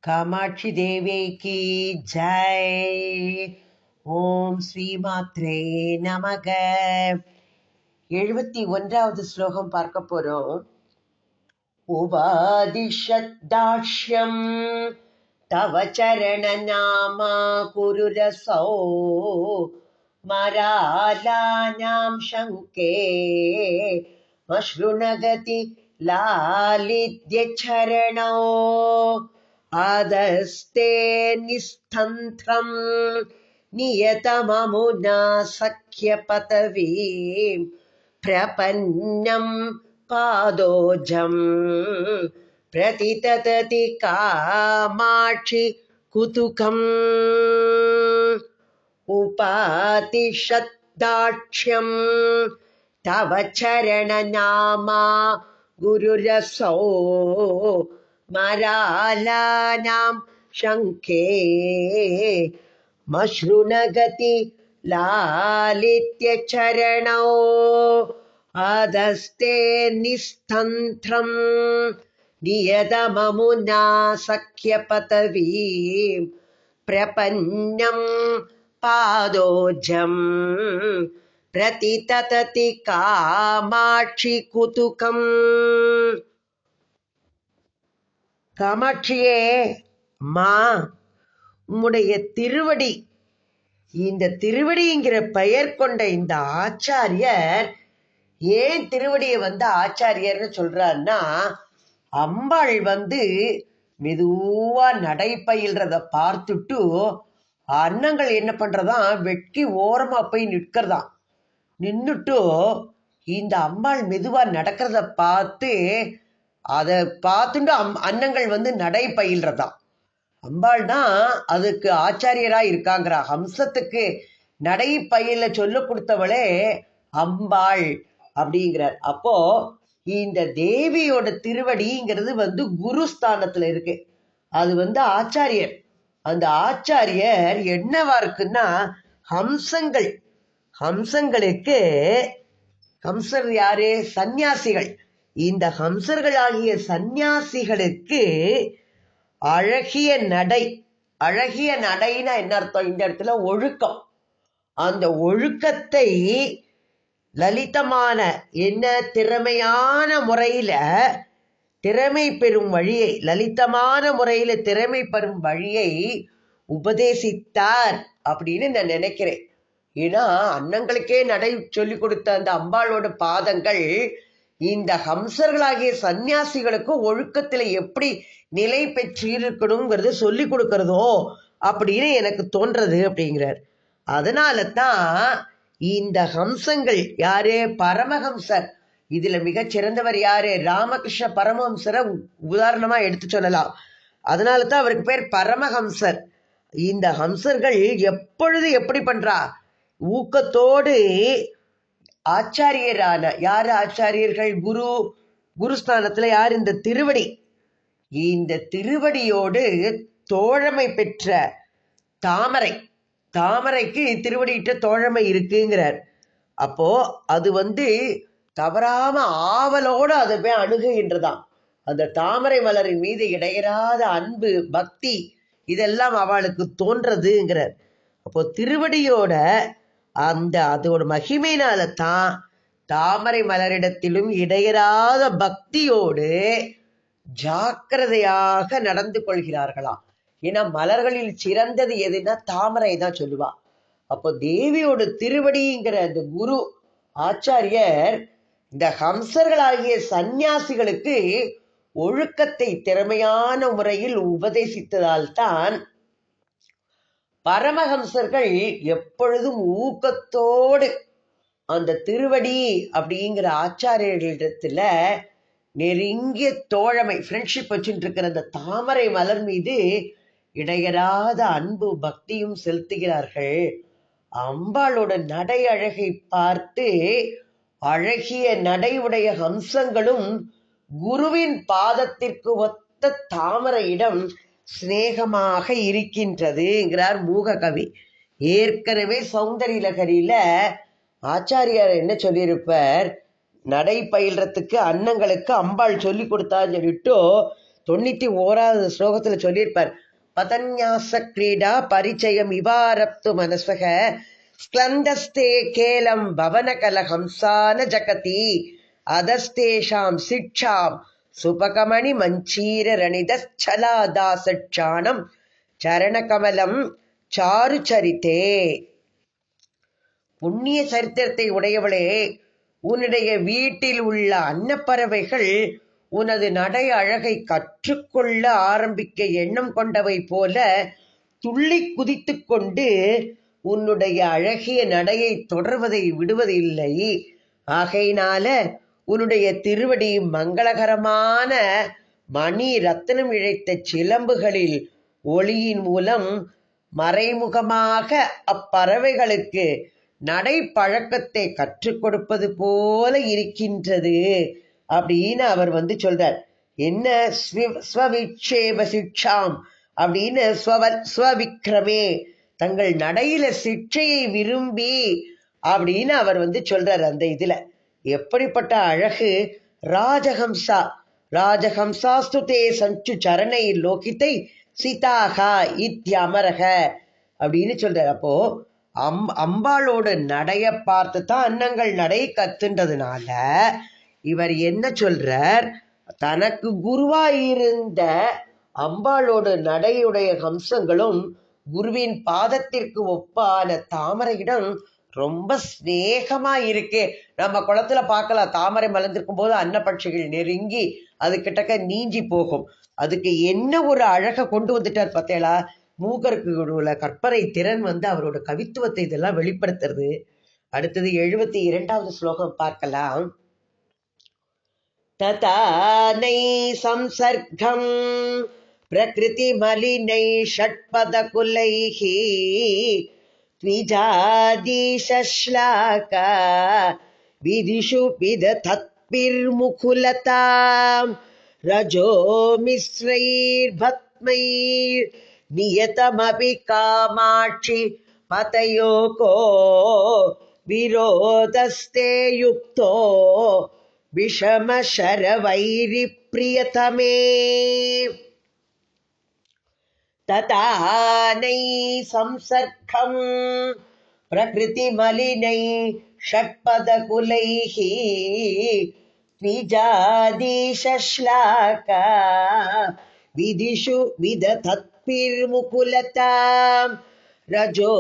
காமாட்சி தேவிக்கு ஜெய். ஓம் ஸ்ரீமாத்ரே நமக. 71வது ஸ்லோகம் பார்க்க போறோம். உபாதிஷத்தாஷ்யம் தவ சரண நாமா குருரசோ மராலானாம் சங்கே மஸ்ருணகதி லாலித்ய சரணோ ஆதஸ்தே நிஸ்தந்திரம் நியதமமுனா சக்ய பதவீம் பிரபன்னம் பாதோஜம் பிரதிதததி காமாட்சி குதுகம் உபாதிஷத்தாட்சியம் தவ சரண நாமா குருரசோ மராலானாம் சங்கே மஸ்ருணகதி லாலித்ய சரணோ ஆதஸ்தே நிஸ்தந்திரம் நியதமமுனா சக்ய பதவீம் பிரபன்னம் பாதோஜம் பிரதிதததி காமாட்சி குதுகம். காமாட்சியே, அம்மா, உம்முடைய திருவடி, இந்த திருவடிங்கிற பெயர் கொண்ட இந்த ஆச்சாரியர் ஏன் திருவடியை ஆச்சாரியர்னு சொல்றாருன்னா, அம்பாள் மெதுவா நடைபயில்றத பார்த்துட்டு அன்னங்கள் என்ன பண்றதான், வெட்கி ஓரமா போய் நிற்கிறதாம். நின்னுட்டு இந்த அம்பாள் மெதுவா நடக்கிறத பார்த்து அதை பார்த்துட்டு அன்னங்கள் நடை பயில்றதாம். அம்பாள் தான் அதுக்கு ஆச்சாரியரா இருக்காங்கிறா. ஹம்சத்துக்கு நடை பயில சொல்ல கொடுத்தவளே அம்பாள் அப்படிங்கிறார். அப்போ இந்த தேவியோட திருவடிங்கிறது குருஸ்தானத்துல இருக்கு. அது ஆச்சாரியர். அந்த ஆச்சாரியர் என்னவா இருக்குன்னா, ஹம்சங்களுக்கு ஹம்சர் யாரு? சந்நியாசிகள். இந்த ஹம்சர்களாகிய சந்நியாசிகளுக்கு அழகிய நடைனா என்ன அர்த்தம்? இந்த இடத்துல ஒழுக்கம். அந்த ஒழுக்கத்தை லலிதமான திறமையான முறையில திறமை பெறும் வழியை, லலிதமான முறையில திறமை பெறும் வழியை உபதேசித்தார் அப்படின்னு நான் நினைக்கிறேன். ஏன்னா அன்னங்களுக்கே நடை சொல்லி கொடுத்த அந்த அம்பாளோட பாதங்கள் இந்த ஹம்சர்களாகிய சந்நியாசிகளுக்கு ஒழுக்கத்துல எப்படி நிலை பெற்றிருக்கணுங்கிறது சொல்லி கொடுக்கறதோ அப்படின்னு எனக்கு தோன்றது அப்படிங்கிறார். அதனால தான் இந்த ஹம்சங்கள் யாரு? பரமஹம்சர். இதுல மிகச் சிறந்தவர் யாரு? ராமகிருஷ்ண பரமஹம்சரை உதாரணமா எடுத்து சொல்லலாம். அதனால தான் அவருக்கு பேர் பரமஹம்சர். இந்த ஹம்சர்கள் எப்பொழுது எப்படி பண்றா? ஊக்கத்தோடு ஆச்சாரியரான யாரு? ஆச்சாரியர்கள் குருஸ்தானத்துல யார்? இந்த திருவடி. இந்த திருவடியோடு தோழமை பெற்ற தாமரைக்கு திருவடியிட்ட தோழமை இருக்குங்கிறார். அப்போ அது தவறாம ஆவலோடு அதை போய் அணுகுகின்றதாம். அந்த தாமரை மலரின் மீது இடையறாத அன்பு, பக்தி இதெல்லாம் அவளுக்கு தோன்றதுங்கிறார். அப்போ திருவடியோட அதோட மகிமையினால தான் தாமரை மலரிடத்திலும் இடையறாத பக்தியோடு ஜாக்கிரதையாக நடந்து கொள்கிறார்களாம். ஏன்னா மலர்களில் சிறந்தது எதுன்னா தாமரை தான் சொல்லுவா. அப்போ தேவியோட திருவடிங்கிற அந்த குரு ஆச்சாரியர் இந்த ஹம்சர்களாகிய சந்நியாசிகளுக்கு ஒழுக்கத்தை திறமையான முறையில் உபதேசித்ததால் தான் பரமஹம்சர்கள் எப்பொழுதும் ஊக்கத்தோடு அந்த திருவடி அப்படிங்கிற ஆச்சாரியர்களிடத்துல நெருங்கிய தோழமை, ஃப்ரெண்ட்ஷிப் வச்சுட்டு இருக்கிற அந்த தாமரை மலர் மீது இடையறாத அன்பு பக்தியும் செலுத்துகிறார்கள். அம்பாளோட நடை அழகை பார்த்து அழகிய நடை உடைய ஹம்சங்களும் குருவின் பாதத்திற்கு ஒத்த தாமரையிடம் சிநேகமாக இருக்கின்றதுங்கிறார் மூககவி. ஏற்கனவே சௌந்தரிய லகரியில ஆச்சாரியார் என்ன சொல்லியிருப்பார்? நடை பயில்றதுக்கு அன்னங்களுக்கு அம்பாள் சொல்லி கொடுத்தான்னு சொல்லிட்டு 91வது ஸ்லோகத்துல சொல்லியிருப்பார். பதன்யாச கிரீடா பரிச்சயம் இவாரப்து மனஸ்வக ஸ்க்லந்தஸ்தே கேலம் பவனகல ஹம்சான ஜகதி அதஸ்தேஷாம் சிக்ஷாம் சுபகமணி மஞ்சீர ரணிதச்சலாதாசட்சாணம் சரணகமலம் சாரு சரித்தே. புண்ணிய சரித்திரத்தை உடையவளே, உன்னுடைய வீட்டில் உள்ள அன்னப்பறவைகள் உனது நடை அழகை கற்றுக்கொள்ள ஆரம்பிக்க எண்ணம் கொண்டவை போல துள்ளி குதித்து கொண்டு உன்னுடைய அழகிய நடையை தொடர்வதை விடுவதில்லை. ஆகையினால உன்னுடைய திருவடி மங்களகரமான மணி ரத்தினம் இழைத்த சிலம்புகளில் ஒளியின் மூலம் மறைமுகமாக அப்பறவைகளுக்கு நடை பழக்கத்தை கற்றுக் கொடுப்பது போல இருக்கின்றது அப்படின்னு அவர் சொல்றார். என்ன ஸ்வவிக்ஷேப சிக்ஷாம் அப்படின்னு ஸ்வவிக்ரமே, தங்கள் நடையில சிக்ஷையை விரும்பி அப்படின்னு அவர் சொல்றார். அந்த இதுல எப்படிப்பட்ட அழகு! ராஜஹம்சா ராஜஹம்சாஸ்துதே சஞ்சு சரணை லோகித்தை சீதாகா இத்யமரக அப்படின்னு சொல்றார். அப்போ அம்பாளோட நடைய பார்த்து தான் அன்னங்கள் நடை கத்துன்றதுனால இவர் என்ன சொல்றார், தனக்கு குருவாயிருந்த அம்பாளோட நடையுடைய ஹம்சங்களும் குருவின் பாதத்திற்கு ஒப்பான தாமரையிடம் ரொம்ப ஸ்நேகமா இருக்கு. நம்ம குளத்துல பார்க்கலாம், தாமரை மலர்ந்திருக்கும் போது அன்னப்பட்சிகள் நெருங்கி அது கிட்டக்க நீஞ்சி போகும். அதுக்கு என்ன ஒரு அழகை கொண்டு வந்துட்டார் பார்த்தேளா! மூகருக்கு உள்ள கற்பனை திறன் அவரோட கவித்துவத்தை இதெல்லாம் வெளிப்படுத்துறது. அடுத்தது 72வது ஸ்லோகம் பார்க்கலாம். ததானை சம்சர்க்கம் பிரகிருதி மலினை ஷட்பத குலைஹி த்விஜாதிஷஸ்லாகா விதிஷு விததத்பிர்முகுலதாம் ரஜோ மிஸ்ரைர்பத்மைர் நியதமபி காமாட்சி பதயோகோ விரோதஸ்தே யுக்தோ விஷமசரவைரி பிரியதமே. ததானை சம்சர்க்கம் பிரகிருதி மலினை ஷட்பதகுலைஹி த்விஜாதிஷஸ்லாகா விதிஷு விததத்பிர்முகுலதாம் ரஜோ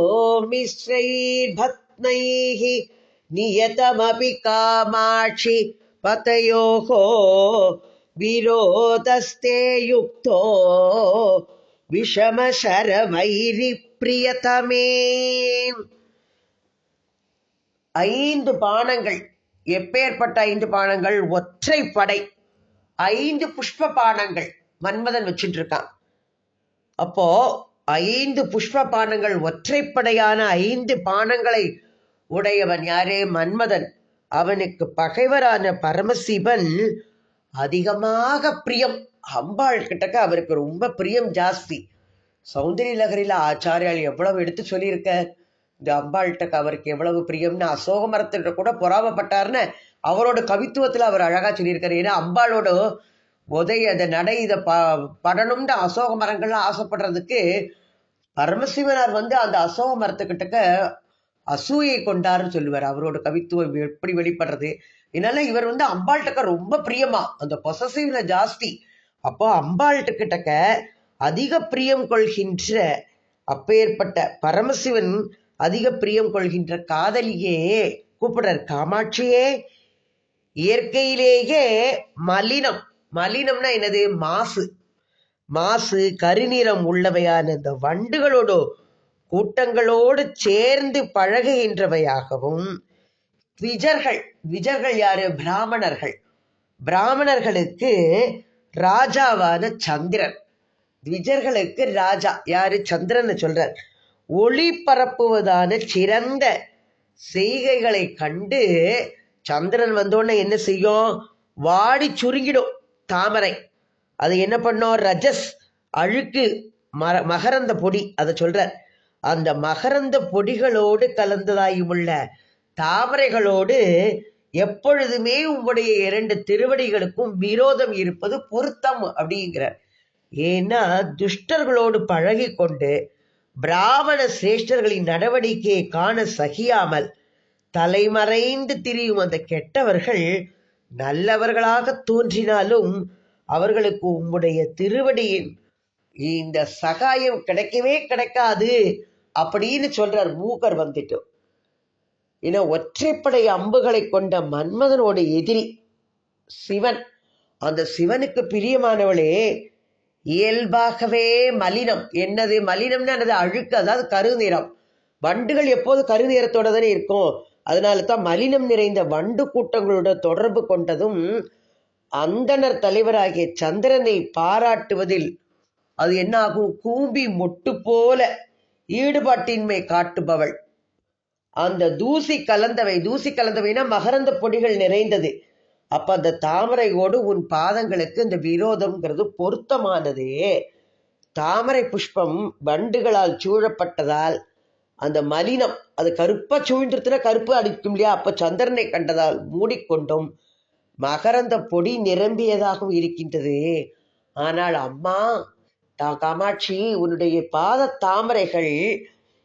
மிஸ்ரைர்பத்மைः நியதமபி காமாட்சி பதயோகோ விரோதஸ்தே யுக்தோ விஷமசரவைரி பிரியதமே. 5 பானங்கள். எப்பேற்பட்ட 5 பானங்கள்? ஒற்றைப்படை 5 புஷ்ப பானங்கள் மன்மதன் வச்சுட்டு இருக்கான். அப்போ 5 புஷ்ப பானங்கள், ஒற்றைப்படையான 5 பானங்களை உடையவன் யாரே? மன்மதன். அவனுக்கு பகைவரான பரமசிவன் அதிகமாக பிரியம். அம்பாள் கிட்டக்க அவருக்கு ரொம்ப பிரியம் ஜாஸ்தி. சௌந்தரிய லகரியில ஆச்சாரியால் எவ்வளவு எடுத்து சொல்லியிருக்க, இந்த அம்பாள்கிட்ட அவருக்கு எவ்வளவு பிரியம்னு. அசோக மரத்திட்ட கூட பொறாமப்பட்டார்னு அவரோட கவித்துவத்துல அவர் அழகா சொல்லியிருக்காரு. ஏன்னா அம்பாளோட அந்த நடை இதை படணும்னு அசோக மரங்கள்லாம் ஆசைப்படுறதுக்கு பரமசிவனார் அந்த அசோக மரத்துக்கிட்டக்க அசூயை கொண்டாருன்னு சொல்லுவார். அவரோட கவித்துவம் எப்படி வெளிப்படுறது. இதனால இவர் அம்பாள்கிட்ட ரொம்ப பிரியமா, அந்த பொசசிவ்ல ஜாஸ்தி. அப்போ அம்பாள்கிட்டக்க அதிக பிரியம் கொள்கின்ற அப்பேற்பட்ட பரமசிவன் அதிக பிரியம் கொள்கின்ற காதலியே கூப்பிடுறார், காமாட்சியே. இயற்கையிலேயே மலினம், மலினம்னா என்னது? மாசு. மாசு கருநிறம் உள்ளவையான இந்த வண்டுகளோடு கூட்டங்களோடு சேர்ந்து பழகுகின்றவையாகவும், த்விஜர்கள், த்விஜர்கள் யாரு? பிராமணர்கள். பிராமணர்களுக்கு ராஜாவான சந்திரன், த்விஜர்களுக்கு ராஜா யாரு? சந்திரன் சொல்றார். ஒளி பரப்புவதான சிறந்த செய்கைகளை கண்டு சந்திரன் வந்தோடனே என்ன செய்யும்? வாடி சுருங்கிடும் தாமரை. அது என்ன பண்ணும்? ரஜஸ், அழுக்கு, மகரந்த பொடி, அதை சொல்றார். அந்த மகரந்த பொடிகளோடு கலந்ததாயுமுள்ள தாமரைகளோடு எப்பொழுதுமே உங்களுடைய 2 திருவடிகளுக்கும் விரோதம் இருப்பது பொருத்தம் அப்படிங்கிறார். ஏன்னா துஷ்டர்களோடு பழகி கொண்டு பிராமண சிரேஷ்டர்களின் நடவடிக்கையை காண சகியாமல் தலைமறைந்து திரியும் அந்த கெட்டவர்கள் நல்லவர்களாக தோன்றினாலும் அவர்களுக்கு உம்முடைய திருவடியின் இந்த சகாயம் கிடைக்கவே கிடைக்காது அப்படின்னு சொல்றார் மூக்கர் வந்துட்டு. ஏன்னா ஒற்றைப்படை அம்புகளை கொண்ட மன்மதனோட எதிரி சிவன். அந்த சிவனுக்கு பிரியமானவளே இயல்பாகவே மலினம். என்னது மலினம்னு அது அழுக்கு, அதாவது கருநிறம். வண்டுகள் எப்போது கருநிறத்தோட தானே இருக்கும். அதனால தான் மலினம் நிறைந்த வண்டு கூட்டங்களோட தொடர்பு கொண்டதும் அந்தனர் தலைவராகிய சந்திரனை பாராட்டுவதில் அது என்ன ஆகும், கூம்பி மொட்டு போல ஈடுபாட்டின்மை காட்டுபவள். அந்த தூசி கலந்தவைனா மகரந்த பொடிகள் நிறைந்தது. அப்ப அந்த தாமரையோடு உன் பாதங்களுக்கு இந்த விரோதம்ங்கிறது பொருத்தமானது. தாமரை புஷ்பம் வண்டுகளால் சூழப்பட்டதால் அந்த மலினம் அது கருப்பா சூழ்ந்துருத்துனா கருப்பு அடிக்கும் இல்லையா, அப்ப சந்திரனை கண்டதால் மூடிக்கொண்டும் மகரந்த பொடி நிரம்பியதாகவும் இருக்கின்றது. ஆனால் அம்மா காமாட்சி, உன்னுடைய பாத தாமரைகள்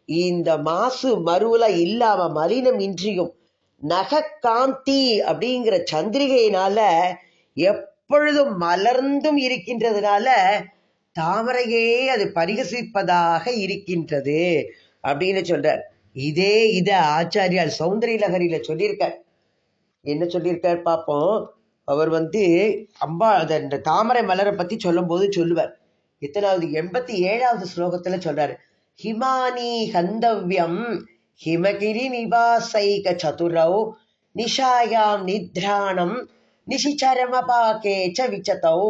இந்த மாசு மறுவல இல்லாம மலினம் இன்றியும் நகக்காந்தி அப்படிங்கிற சந்திரிகையினால எப்பொழுதும் மலர்ந்தும் இருக்கின்றதுனால தாமரையே அது பரிகசிப்பதாக இருக்கின்றது அப்படின்னு சொல்றார். இத ஆச்சாரியால் சௌந்தரிய லகரியில சொல்லியிருக்கார். என்ன சொல்லியிருக்கார் பார்ப்போம். அவர் அம்பா அந்த தாமரை மலரை பத்தி சொல்லும் போது சொல்லுவார். எத்தனாவது 87வது ஸ்லோகத்துல சொல்றாரு, ஹிமானி கந்தவ்யம் ஹிமகிரி நிவாசைக சதுரௌ நிஷாயாம் நித்ராணம் நிஷிச்சரமபாகே ச விச்சதௌ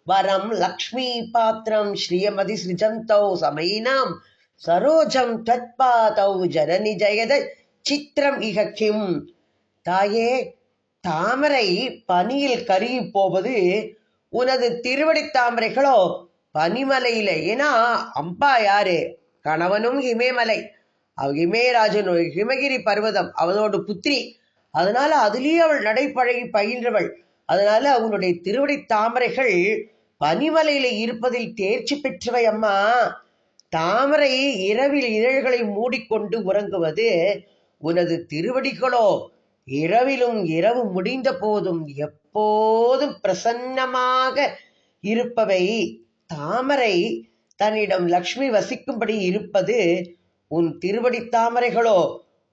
வரம் லக்ஷ்மி பாத்திரம் ஸ்ரீயமதி சிருஜந்தௌ சமைனாம் சரோஜம் தத்பாதௌ ஜனனி ஜெயத சித்திரம் இக கிம். தாயே, தாமரை பனியில் கருகி போவது உனது திருவடி தாமரைகளோ பனிமலையில. ஏன்னா அம்பா யாரு, கணவனும் ஹிமேமலை, ஹிமேராஜன் ஹிமகிரி பர்வதம் அவனோட புத்திரி. அதனால அதுலயே அவள் நடைப்பழகி பயின்றவள். அதனால அவனுடைய திருவடி தாமரைகள் பனிமலையில இருப்பதில் தேர்ச்சி பெற்றவை. அம்மா, தாமரை இரவில் இதழ்களை மூடிக்கொண்டு உறங்குவது, உனது திருவடிகளோ இரவிலும் இரவு முடிந்த போதும் எப்போதும் பிரசன்னமாக இருப்பவை. தாமரை தன்னிடம் லக்ஷ்மி வசிக்கும்படி இருப்பது, உன் திருவடி தாமரைகளோ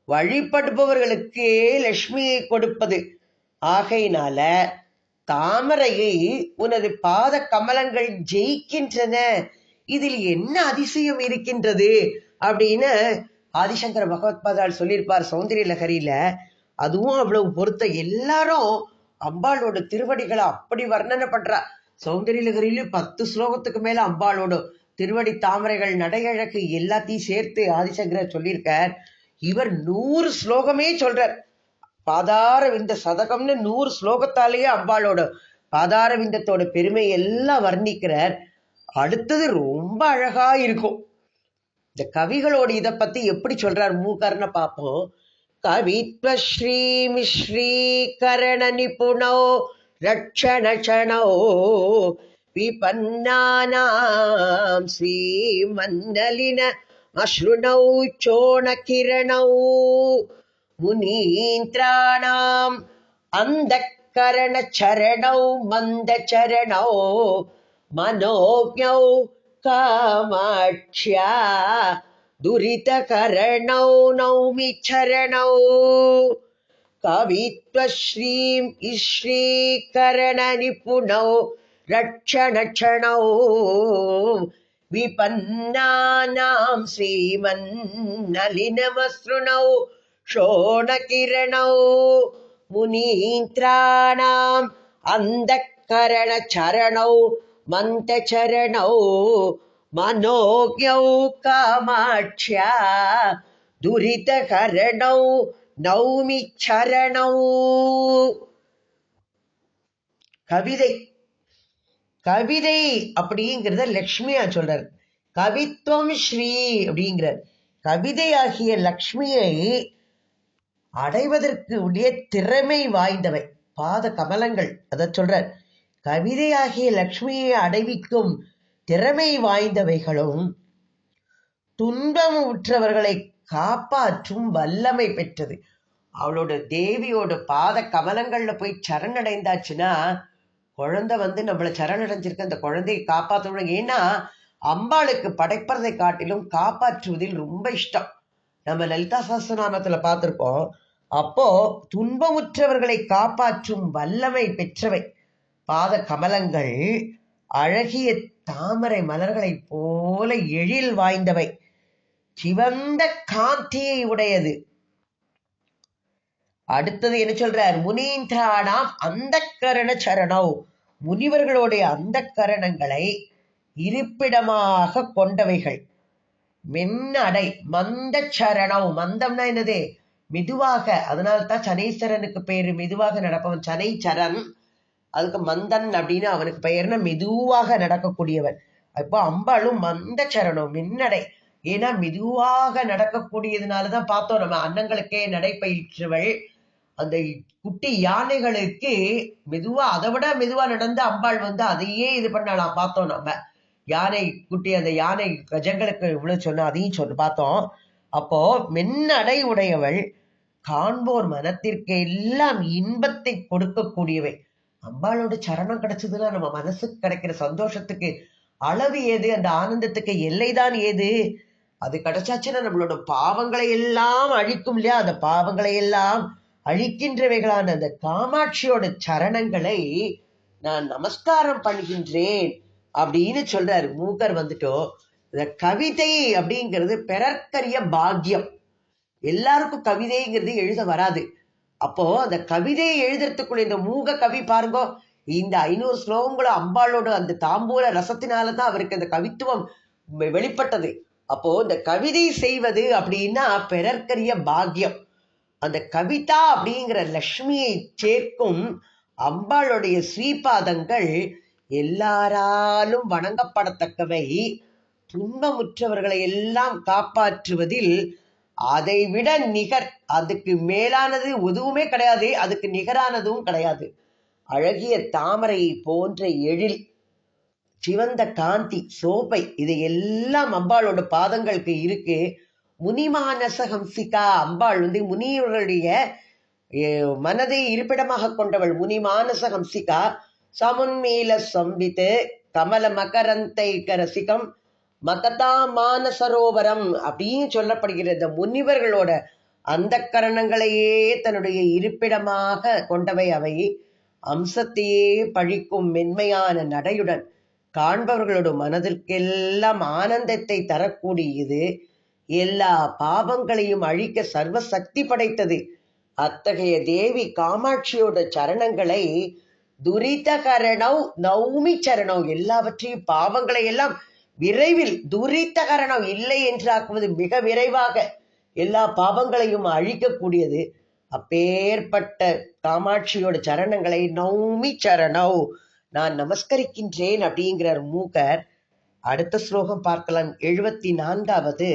வழிபடுபவர்களுக்கே லட்சுமியை கொடுப்பது. ஆகையினால தாமரையை உனது பாத கமலங்கள் ஜெயிக்கின்றன. இதில் என்ன அதிசயம் இருக்கின்றது அப்படின்னு ஆதிசங்கர பகவத்பாதால் சொல்லியிருப்பார் சௌந்தரிய லகரியில. அதுவும் அவ்வளவு பொருத்த. எல்லாரும் அம்பாளோட திருவடிகளை அப்படி வர்ணனை பண்றா. சௌந்தரிய லகரியில 10 ஸ்லோகத்துக்கு மேல அம்பாளோட திருவடி தாமரைகள் நடையழகு எல்லாத்தையும் சேர்த்து ஆதிசங்கரர் சொல்லியிருக்கார். இவர் 100 ஸ்லோகமே சொல்றார். பாதார விந்த சதகம்னு 100 ஸ்லோகத்தாலேயே அம்பாளோட பாதார விந்தத்தோட பெருமை எல்லாம் வர்ணிக்கிறார். அடுத்தது ரொம்ப அழகா இருக்கும். இந்த கவிகளோட இதை பத்தி எப்படி சொல்றார் மூக்கர்னு பார்ப்போம். கவித்வ ஸ்ரீ மிஸ்ரீ கரண நிபுணோ ரட்சணோ விபன்னானாம் ஸ்ரீமன்னலின அஸ்ருணௌ சோணகிரணௌ முனீந்திராணாம் அந்தக்கரண சரணௌ மந்த சரணௌ மனோஜௌ காமாட்சியா துரிதகரணௌ நௌமி சரணௌ. கவித்வ ஸ்ரீம் ஸ்ரீகரண நிபுணௌ ரட்சணோ விபன்னானாம் ஸ்ரீமன்னலினமஸ்ருணௌ ஷோணகிரணௌ முனீந்திராணாம் அந்தக்கரண சரணௌ மந்த சரணௌ மனோஜௌ காமாட்சியா துரிதகரணௌ நௌமி சரணௌ. கவிதை கவிதை அப்படிங்கிறத லக்ஷ்மியா சொல்றார். கவித்துவம் ஸ்ரீ அப்படிங்கிறார். கவிதை ஆகிய லக்ஷ்மியை அடைவதற்கு உடைய திறமை வாய்ந்தவை பாத கமலங்கள். அதை சொல்றார், கவிதையாகிய லக்ஷ்மியை அடைவிக்கும் திறமை வாய்ந்தவைகளும் துன்பம் உற்றவர்களை காப்பாற்றும் வல்லமை பெற்றது. அவளோட தேவியோட பாத கமலங்கள்ல போய் சரணடைந்தாச்சுன்னா குழந்தை நம்மளை சரணடைஞ்சிருக்க அந்த குழந்தையை காப்பாற்றணும். ஏன்னா அம்பாளுக்கு படைப்பதை காட்டிலும் காப்பாற்றுவதில் ரொம்ப இஷ்டம். நம்ம லலிதா சஹஸ்ரநாமத்துல பார்த்திருக்கோம். அப்போ துன்பமுற்றவர்களை காப்பாற்றும் வல்லமை பெற்றவை பாத கமலங்கள். அழகிய தாமரை மலர்களை போல எழில் வாய்ந்தவை, சிவந்த காந்தியை உடையது. அடுத்தது என்ன சொல்றார்? முனீந்திரானாம் அந்த கரண சரணம், முனிவர்களுடைய அந்த கரணங்களை இருப்பிடமாக கொண்டவைகள். மென்னடை மந்த சரணம், மந்தம்னா என்னது? மெதுவாக. அதனால்தான் சனீஸ்வரனுக்கு பேரு மெதுவாக நடப்பவன் சனைச்சரன். அதுக்கு மந்தன் அப்படின்னு அவனுக்கு பெயர்னா மெதுவாக நடக்கக்கூடியவன். அப்போ அம்பாளும் மந்த சரணம், மென்னடை. ஏன்னா மெதுவாக நடக்கக்கூடியதுனாலதான் பார்த்தோம் நம்ம அன்னங்களுக்கே நடைபயிற்றவள். அந்த குட்டி யானைகளுக்கு மெதுவா, அதை விட மெதுவா நடந்து அம்பாள் அதையே இது பண்ணலாம் பார்த்தோம் நம்ம. யானை குட்டி, அந்த யானை கஜங்களுக்கு இவ்வளவு சொன்ன அதையும் பார்த்தோம். அப்போ மென்னடை உடையவள், காண்போர் மனத்திற்கு எல்லாம் இன்பத்தை கொடுக்கக்கூடியவை. அம்பாளோட சரணம் கிடைச்சதுன்னா நம்ம மனசுக்கு கிடைக்கிற சந்தோஷத்துக்கு அளவு ஏது? அந்த ஆனந்தத்துக்கு எல்லைதான் ஏது? அது கிடைச்சாச்சுன்னா நம்மளோட பாவங்களை எல்லாம் அழிக்கும் இல்லையா? அந்த பாவங்களை எல்லாம் அழிக்கின்றவைகளான அந்த காமாட்சியோட சரணங்களை நான் நமஸ்காரம் பண்ணுகின்றேன் அப்படின்னு சொல்றாரு மூக்கர். இந்த கவிதை அப்படிங்கிறது பிறர்க்கரிய பாக்கியம். எல்லாருக்கும் கவிதைங்கிறது எழுத வராது. அப்போ அந்த கவிதையை எழுதுறதுக்குள்ள இந்த மூக கவி பாருங்க, இந்த 500 ஸ்லோகங்களும் அம்பாளோட அந்த தாம்பூல ரசத்தினாலதான் அவருக்கு அந்த கவித்துவம் வெளிப்பட்டது. அப்போ இந்த கவிதை செய்வது அப்படின்னா பிறர்க்கரிய பாக்கியம். அந்த கவிதா அப்படிங்கிற லக்ஷ்மியை சேர்க்கும் அம்பாளுடைய ஸ்ரீபாதங்கள் எல்லாராலும் வணங்கப்படத்தக்கவை. துன்பமுற்றவர்களை எல்லாம் காப்பாற்றுவதில் அதை விட நிகர், அதுக்கு மேலானது எதுவுமே கிடையாது, அதுக்கு நிகரானதும் கிடையாது. அழகிய தாமரை போன்ற எழில், சிவந்த காந்தி, சோபை, இது எல்லாம் அம்பாளோட பாதங்களுக்கு இருக்கு. முனிமானச ஹம்சிகா, அம்பாள் முனிவர்களுடைய மனதை இருப்பிடமாக கொண்டவள். முனிமானச ஹம்சிகா சமுன்மீல சம்பித்து கமல மகரந்தை கரசிகம் மகதா மானசரோவரம் அப்படின்னு சொல்லப்படுகிறது. முனிவர்களோட அந்த கரணங்களையே தன்னுடைய இருப்பிடமாக கொண்டவை அவை. அம்சத்தையே பழிக்கும் மென்மையான நடையுடன் காண்பவர்களோட மனதிற்கெல்லாம் ஆனந்தத்தை தரக்கூடியது. எல்லா பாவங்களையும் அழிக்க சர்வ சக்தி படைத்தது. அத்தகைய தேவி காமாட்சியோட சரணங்களை துரிதகரணவ் நௌமி சரணம், எல்லாவற்றையும் பாவங்களை எல்லாம் விரைவில், துரிதகரணம் இல்லை என்றாக்குவது மிக விரைவாக எல்லா பாவங்களையும் அழிக்கக்கூடியது. அப்பேற்பட்ட காமாட்சியோட சரணங்களை நௌமி சரணவ், நான் நமஸ்கரிக்கின்றேன் அப்படிங்கிறார் மூக்கர். அடுத்த ஸ்லோகம் பார்க்கலாம். 74வது.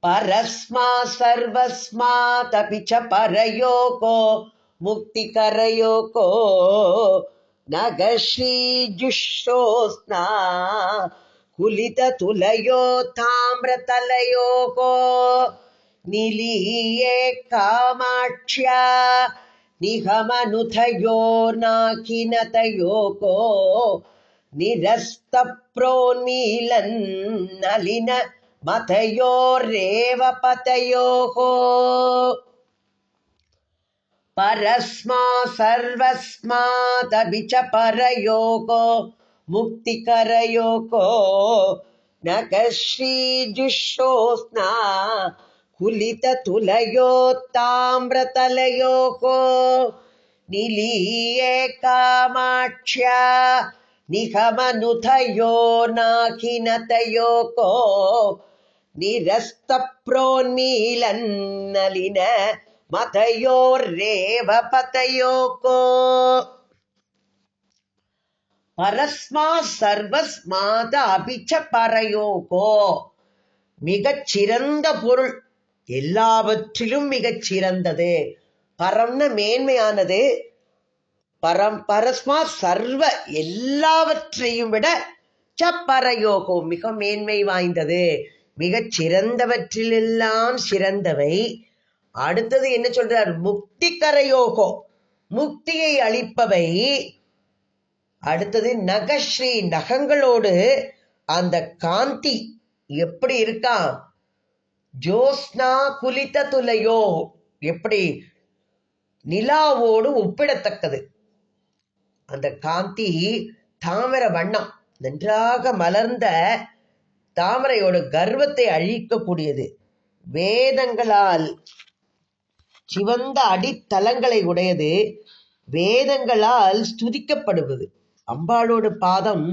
பரஸ்மா சர்வஸ்மா தபிச்ச பரயோகோ முக்தி கரயோகோ நகஸ்ரீ ஜுஷோஸ்னா குலித துலயோ தாமிர தலயோகோ நிலியே காமாட்சியா நிகமனுதயோர்நாகினதயோகோ நிரஸ்த ப்ரோன்மீலன் நலின மதயோரேவ பதயோகோ பரஸ்மா சர்வஸ்மாதபிச்ச பரயோகோ முக்திகரயோகோ நகஸ்ரீ ஜுஷோஸ்னா குலித துலயோ தாமிரதலயோகோ நிலியே காமாட்சியா நிகமனுதயோ நாகினதயோகோ நிரஸ்த ப்ரோன்மீலன் நலின மதயோரேவ பதயோகோ. பரஸ்மா சர்வஸ்மாத அபிச்ச பரயோகோ, மிகச் சிறந்த பொருள். எல்லாவற்றிலும் மிகச் சிறந்தது. பரம்ன மேன்மையானது, பரஸ்மா சர்வ எல்லாவற்றையும் விட சப்பரயோகம் மிக மேன்மை வாய்ந்தது, மிகச் சிறந்தவற்றிலெல்லாம் சிறந்தவை. அடுத்தது என்ன சொல்றார்? முக்தி கரயோகம், முக்தியை அளிப்பவை. அடுத்தது நகஸ்ரீ, நகங்களோடு அந்த காந்தி எப்படி இருக்கான்? ஜோஸ்னா குலித துலையோ, எப்படி நிலாவோடு ஒப்பிடத்தக்கது. அந்த காந்தி தாமரை வண்ணம், நன்றாக மலர்ந்த தாமரையோட கர்வத்தை அழிக்கக்கூடியது. வேதங்களால் சிவந்த அடித்தளங்களை உடையது, வேதங்களால் ஸ்துதிக்கப்படுவது. அம்பாளோட பாதம்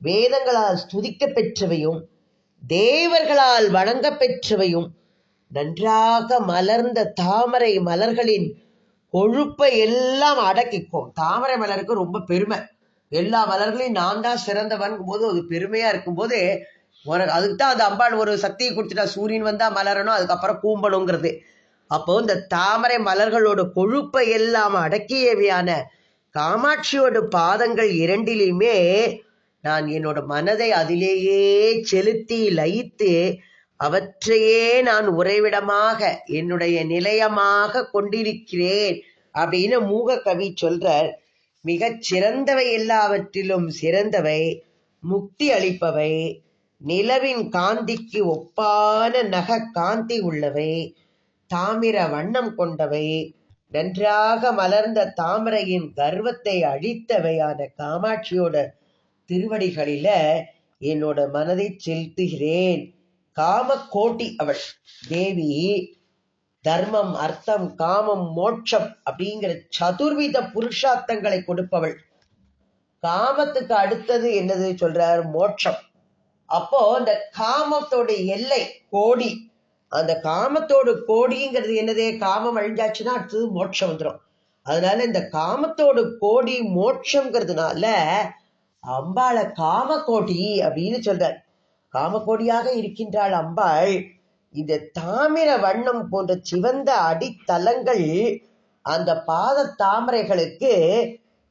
வேதங்களால் ஸ்துதிக்க பெற்றவையும் தேவர்களால் வணங்க பெற்றவையும், நன்றாக மலர்ந்த தாமரை மலர்களின் கொழுப்பை எல்லாம் அடக்கிக்கும். தாமரை மலருக்கு ரொம்ப பெருமை. எல்லா மலர்களையும் நான் தான் சிறந்தவன் போது அது பெருமையா இருக்கும் போது, அதுக்கு தான் அந்த அம்பாள் ஒரு சக்தியை கொடுத்துட்டா. சூரியன் வந்தா மலரணும், அதுக்கப்புறம் கூம்பணுங்கிறது. அப்போ இந்த தாமரை மலர்களோட கொழுப்பை எல்லாம் அடக்கியவையான காமாட்சியோட பாதங்கள் இரண்டிலுமே நான் என்னோட மனதை அதிலேயே செலுத்தி லயித்து அவற்றையே நான் உறைவிடமாக என்னுடைய நிலையமாக கொண்டிருக்கிறேன் அப்படின்னு மூக கவி சொல்றார். மிகச் சிறந்தவை, எல்லாவற்றிலும் சிறந்தவை, முக்தி அளிப்பவை, நிலவின் காந்திக்கு ஒப்பான நக காந்தி உள்ளவை, தாமிர வண்ணம் கொண்டவை, நன்றாக மலர்ந்த தாமரையின் கர்வத்தை அழித்தவையான காமாட்சியோட திருவடிகளில என்னோட மனதை செலுத்துகிறேன். காம கோட்டி அவள் தேவி. தர்மம், அர்த்தம், காமம், மோட்சம் அப்படிங்கிற சதுர்வித புருஷார்த்தங்களை கொடுப்பவள். காமத்துக்கு அடுத்தது என்னது சொல்றார்? மோட்சம். அப்போ அந்த காமத்தோட எல்லை கோடி. அந்த காமத்தோட கோடிங்கிறது என்னது? காமம் அழிஞ்சாச்சுன்னா அடுத்தது மோட்சம் வந்துடும். அதனால இந்த காமத்தோட கோடி மோட்சம்ங்கிறதுனால அம்பாளை காமகோடி அப்படின்னு சொல்றார். காமகோடியாக இருக்கின்றாள் அம்பாள். இந்த தாமிர வண்ணம் போன்ற சிவந்த அடித்தலங்கள் அந்த பாத தாமரைகளுக்கு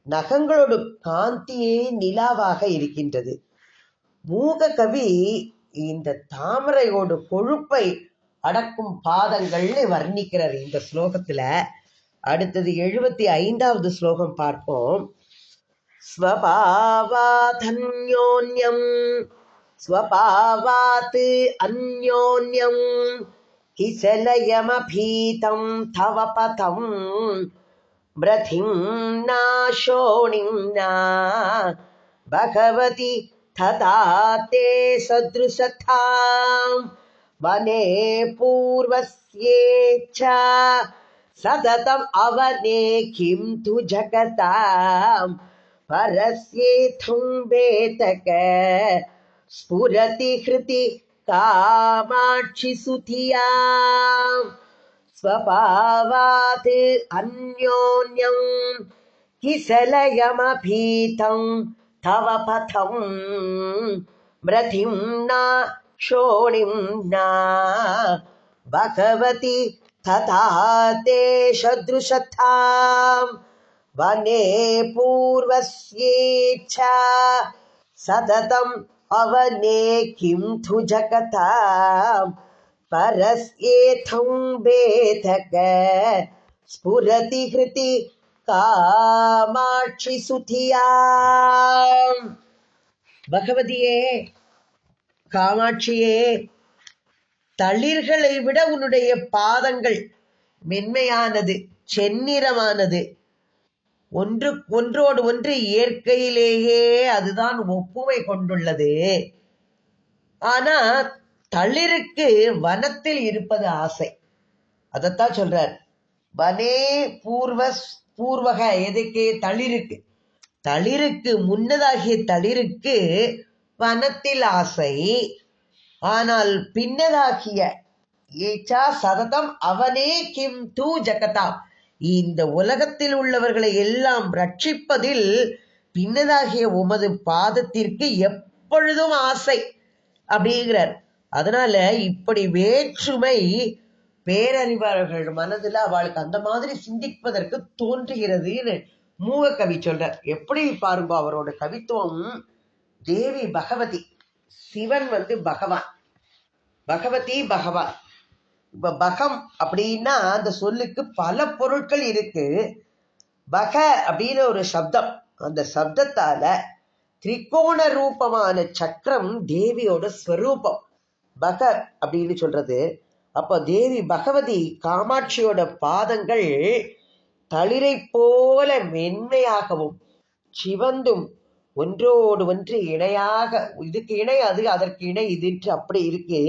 நகங்களோட காந்தியே நிலாவாக இருக்கின்றது. மூக கவி இந்த தாமரையோட கொழுப்பை அடக்கும் பாதங்கள்னு வர்ணிக்கிறார் இந்த ஸ்லோகத்துல. அடுத்தது 75வது ஸ்லோகம் பார்ப்போம். ஸ்வபாவாதன்யோன்யம் ஸ்வபாவாத் அன்யோன்யம் கிசலயமபீதம் தவ பதம் ப்ரதிம் நாசோணிம் நா பகவதி ததா தே சத்ருசதாம் வனே பூர்வஸ்யேச்சா சததம் அவனே கிம் து ஜகதாம் பரஸ்யேதும் வேதக ஸ்புரதி ஹ்ருதி காமாட்சி சுதியாம் ஸ்வபாவாத் அன்யோன்யம் கிசலயமபீதம் தவ பதம் ப்ரதிம் நா ஷோணிம் நா பகவதி ததா தே சத்ருசதாம் வனே பூர்வஸ்யேச்சா சததம் அவனே கிம் து ஜகதாம் பரஸ்யேதம் வேதக ஸ்புரதி ஹ்ருதி காமாட்சி சுதியாம். பகவதியே, காமாட்சியே, தளிர்களை விட உன்னுடைய பாதங்கள் மென்மையானது, செந்நிறமானது. ஒன்றோடு ஒன்று இயற்கையிலேயே அதுதான் ஒப்புமை கொண்டுள்ளது. ஆனா தளிருக்கு வனத்தில் இருப்பது ஆசை. அதத்தான் சொல்றார். வனே பூர்வக, எதுக்கு? தளிருக்கு. தளிருக்கு முன்னதாகிய தளிருக்கு வனத்தில் ஆசை. ஆனால் பின்னதாகிய ஏச்சா சததம் அவனே கிம் தூ ஜகதாம், இந்த உலகத்தில் உள்ளவர்களை எல்லாம் ரட்சிப்பதில் பின்னதாகிய உமது பாதத்திற்கு எப்பொழுதும் ஆசை அப்படிங்கிறார். அதனால இப்படி வேற்றுமை பேரறிவாளர்கள் மனதுல அவளுக்கு அந்த மாதிரி சிந்திப்பதற்கு தோன்றுகிறதுன்னு மூக கவி சொல்றார். எப்படி பாருங்க அவரோட கவித்துவம். தேவி பகவதி, சிவன் பகவான், பகவதி பகவான். இப்ப பகம் அப்படின்னா அந்த சொல்லுக்கு பல பொருட்கள் இருக்கு. பக அப்படின்னு ஒரு சப்தம், அந்த சப்தத்தால திரிகோண ரூபமான சக்கரம் தேவியோட ஸ்வரூபம் பக அப்படின்னு சொல்றது. அப்ப தேவி பகவதி காமாட்சியோட பாதங்கள் தளிரை போல மென்மையாகவும் சிவந்தும் ஒன்றோடு ஒன்று இணையாக, இதுக்கு இணை அது, அதற்கு இணை இதுன்று அப்படி இருக்கு.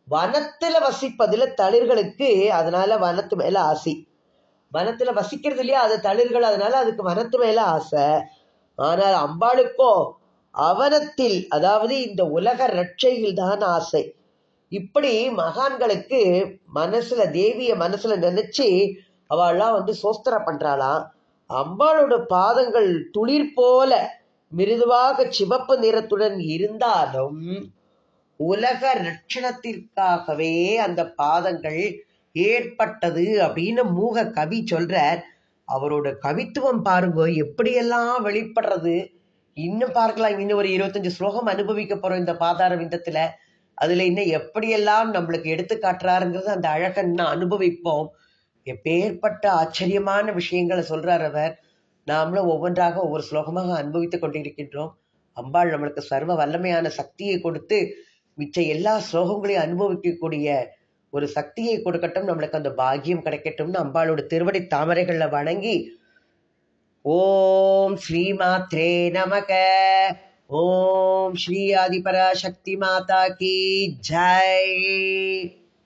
வனத்துல வசிப்பதுல தளிர்களுக்கு அதனால வனத்து மேல ஆசை. வனத்துல வசிக்கிறது இல்லையா அது தளிர்கள், அதனால அதுக்கு வனத்து மேல ஆசை. ஆனால் அம்பாளுக்கோ அவனத்தில், அதாவது இந்த உலக ரட்சையில் தான் ஆசை. இப்படி மகான்களுக்கு மனசுல தேவிய மனசுல நினைச்சு அவள்லாம் சோஸ்திர பண்றாளாம். அம்பாளோட பாதங்கள் துளிர் போல மிருதுவாக சிவப்பு நிறத்துடன் இருந்தாலும் உலக ரட்சணத்திற்காகவே அந்த பாதங்கள் ஏற்பட்டது அப்படின்னு மூக கவி சொல்றார். அவரோட கவித்துவம் பாருங்க எப்படியெல்லாம் வெளிப்படுறது. இன்னும் பார்க்கலாம், இன்னும் ஒரு 25 ஸ்லோகம் அனுபவிக்க போறோம் இந்த பாதார விந்தத்துல. அதுல இன்னும் எப்படியெல்லாம் நம்மளுக்கு எடுத்து காட்டுறாருங்கிறது அந்த அழகன்னு அனுபவிப்போம். எப்பேற்பட்ட ஆச்சரியமான விஷயங்களை சொல்றார் அவர். நாமளும் ஒவ்வொன்றாக ஒவ்வொரு ஸ்லோகமாக அனுபவித்துக் கொண்டிருக்கின்றோம். அம்பாள் நம்மளுக்கு சர்வ வல்லமையான சக்தியை கொடுத்து மிச்ச எல்லா ஸ்லோகங்களையும் அனுபவிக்கக்கூடிய ஒரு சக்தியை கொடுக்கட்டும், நம்மளுக்கு அந்த பாக்கியம் கிடைக்கட்டும்னு அம்பாளோட திருவடி தாமரைகள்ல வணங்கி ஓம் ஸ்ரீமாத்ரே நமக. ஓம் ஸ்ரீ ஆதிபராசக்தி மாதா கி ஜெய்.